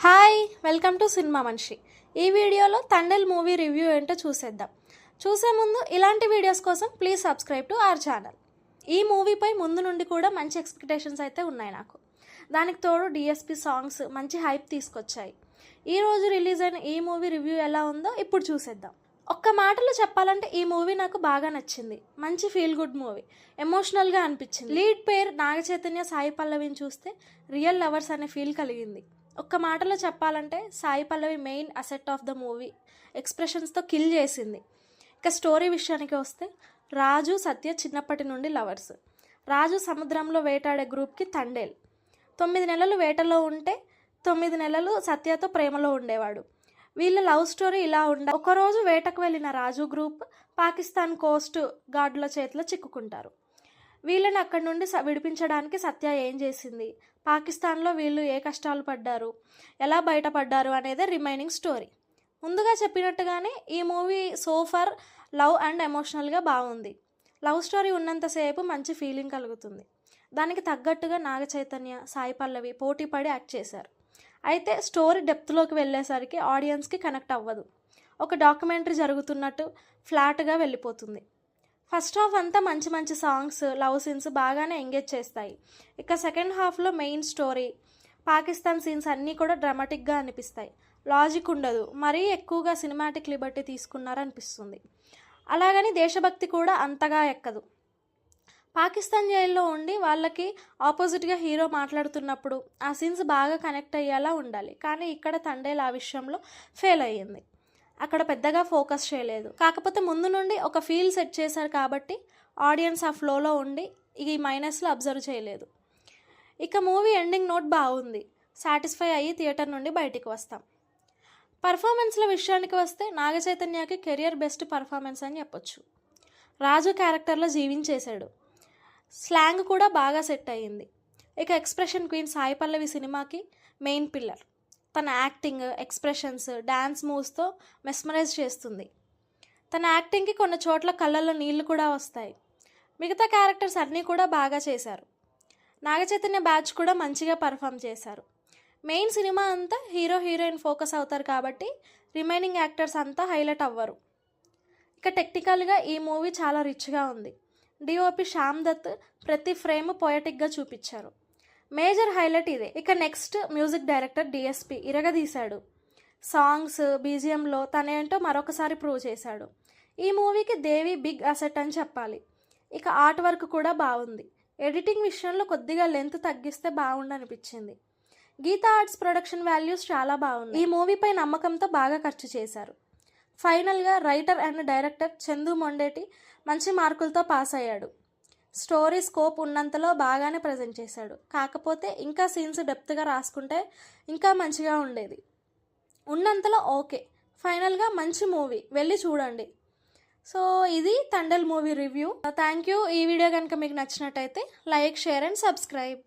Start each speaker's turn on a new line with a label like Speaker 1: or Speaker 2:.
Speaker 1: Hi, welcome to cinema మనిషి. ఈ వీడియోలో తండేల్ మూవీ రివ్యూ ఏంటో చూసేద్దాం. చూసే ముందు ఇలాంటి వీడియోస్ కోసం please subscribe to our channel. ఈ మూవీపై ముందు నుండి కూడా మంచి ఎక్స్పెక్టేషన్స్ అయితే ఉన్నాయి నాకు. దానికి తోడు డిఎస్పి సాంగ్స్ మంచి హైప్ తీసుకొచ్చాయి. ఈరోజు రిలీజ్ అయిన ఈ మూవీ రివ్యూ ఎలా ఉందో ఇప్పుడు చూసేద్దాం. ఒక్క మాటలో చెప్పాలంటే ఈ మూవీ నాకు బాగా నచ్చింది. మంచి ఫీల్ గుడ్ మూవీ, ఎమోషనల్గా అనిపించింది. లీడ్ పేర్ నాగ చైతన్య, సాయి పల్లవిని చూస్తే రియల్ లవర్స్ అనే ఫీల్ కలిగింది. ఒక్క మాటలో చెప్పాలంటే Sai Pallavi main asset of the movie. ఎక్స్ప్రెషన్స్తో కిల్ చేసింది. ఇక స్టోరీ విషయానికి వస్తే, రాజు సత్య చిన్నప్పటి నుండి లవర్స్. రాజు సముద్రంలో వేటాడే గ్రూప్కి తండేల్. 9 నెలలు వేటలో ఉంటే 9 నెలలు సత్యతో ప్రేమలో ఉండేవాడు. వీళ్ళ లవ్ స్టోరీ ఇలా ఒకరోజు వేటకు వెళ్ళిన రాజు గ్రూప్ పాకిస్తాన్ కోస్ట్ గార్డుల చేతిలో చిక్కుకుంటారు. వీళ్ళని అక్కడి నుండి విడిపించడానికి సత్య ఏం చేసింది, పాకిస్తాన్లో వీళ్ళు ఏ కష్టాలు పడ్డారు, ఎలా బయటపడ్డారు అనేది రిమైనింగ్ స్టోరీ. ముందుగా చెప్పినట్టుగానే ఈ మూవీ సోఫర్ లవ్ అండ్ ఎమోషనల్గా బాగుంది. లవ్ స్టోరీ ఉన్నంతసేపు మంచి ఫీలింగ్ కలుగుతుంది. దానికి తగ్గట్టుగా నాగ చైతన్య, సాయి పల్లవి పోటీ పడి యాక్ట్ చేశారు. అయితే స్టోరీ డెప్త్లోకి వెళ్ళేసరికి ఆడియన్స్కి కనెక్ట్ అవ్వదు. ఒక డాక్యుమెంటరీ జరుగుతున్నట్టు ఫ్లాట్గా వెళ్ళిపోతుంది. ఫస్ట్ హాఫ్ అంతా మంచి మంచి సాంగ్స్, లవ్ సీన్స్ బాగానే ఎంగేజ్ చేస్తాయి. ఇక సెకండ్ హాఫ్లో మెయిన్ స్టోరీ, పాకిస్తాన్ సీన్స్ అన్నీ కూడా డ్రామాటిక్గా అనిపిస్తాయి. లాజిక్ ఉండదు, మరీ ఎక్కువగా సినిమాటిక్ లిబర్టీ తీసుకున్నారనిపిస్తుంది. అలాగని దేశభక్తి కూడా అంతగా ఎక్కదు. పాకిస్తాన్ జైల్లో ఉండి వాళ్ళకి ఆపోజిట్గా హీరో మాట్లాడుతున్నప్పుడు ఆ సీన్స్ బాగా కనెక్ట్ అయ్యేలా ఉండాలి. కానీ ఇక్కడ తండేల్ ఆ విషయంలో ఫెయిల్ అయ్యింది. అక్కడ పెద్దగా ఫోకస్ చేయలేదు. కాకపోతే ముందు నుండి ఒక ఫీల్ సెట్ చేశారు కాబట్టి ఆడియన్స్ ఆ ఫ్లోలో ఉండి ఈ మైనస్లో అబ్జర్వ్ చేయలేదు. ఇక మూవీ ఎండింగ్ నోట్ బాగుంది. సాటిస్ఫై అయ్యి థియేటర్ నుండి బయటికి వస్తాం. పర్ఫార్మెన్స్ల విషయానికి వస్తే నాగ చైతన్యకి కెరియర్ బెస్ట్ పర్ఫార్మెన్స్ అని చెప్పొచ్చు. రాజు క్యారెక్టర్లో జీవించేశాడు. స్లాంగ్ కూడా బాగా సెట్ అయ్యింది. ఇక ఎక్స్ప్రెషన్ క్వీన్ సాయి పల్లవి సినిమాకి మెయిన్ పిల్లర్. తన యాక్టింగ్, ఎక్స్ప్రెషన్స్, డ్యాన్స్ మూవ్స్తో మెస్మరైజ్ చేస్తుంది. తన యాక్టింగ్కి కొన్ని చోట్ల కళ్ళల్లో నీళ్లు కూడా వస్తాయి. మిగతా క్యారెక్టర్స్ అన్నీ కూడా బాగా చేశారు. నాగ చైతన్య బ్యాచ్ కూడా మంచిగా పర్ఫామ్ చేశారు. మెయిన్ సినిమా అంతా హీరో హీరోయిన్ ఫోకస్ అవుతారు కాబట్టి రిమైనింగ్ యాక్టర్స్ అంతా హైలైట్ అవ్వరు. ఇక టెక్నికల్గా ఈ మూవీ చాలా రిచ్గా ఉంది. డిఓపి శ్యామ్ దత్ ప్రతి ఫ్రేమ్ పొయటిక్గా చూపించారు. మేజర్ హైలైట్ ఇదే. ఇక నెక్స్ట్ మ్యూజిక్ డైరెక్టర్ డిఎస్పి ఇరగదీశాడు. సాంగ్స్, బీజిఎంలో తనేంటో మరొకసారి ప్రూవ్ చేశాడు. ఈ మూవీకి దేవి బిగ్ అసెట్ అని చెప్పాలి. ఇక ఆర్ట్ వర్క్ కూడా బాగుంది. ఎడిటింగ్ విషయంలో కొద్దిగా లెంత్ తగ్గిస్తే బాగుండనిపించింది. గీతా ఆర్ట్స్ ప్రొడక్షన్ వాల్యూస్ చాలా బాగుంది. ఈ మూవీపై నమ్మకంతో బాగా ఖర్చు చేశారు. ఫైనల్గా writer and director Chandu Mondeti మంచి మార్కులతో పాస్ అయ్యాడు. స్టోరీ స్కోప్ ఉన్నంతలో బాగానే ప్రజెంట్ చేశాడు. కాకపోతే ఇంకా సీన్స్ డెప్త్గా రాసుకుంటే ఇంకా మంచిగా ఉండేది. ఉన్నంతలో ఓకే. ఫైనల్గా మంచి మూవీ, వెళ్ళి చూడండి. సో ఇది Thandel movie review. Thank you. ఈ వీడియో కనుక మీకు నచ్చినట్టయితే లైక్, షేర్ అండ్ సబ్స్క్రైబ్.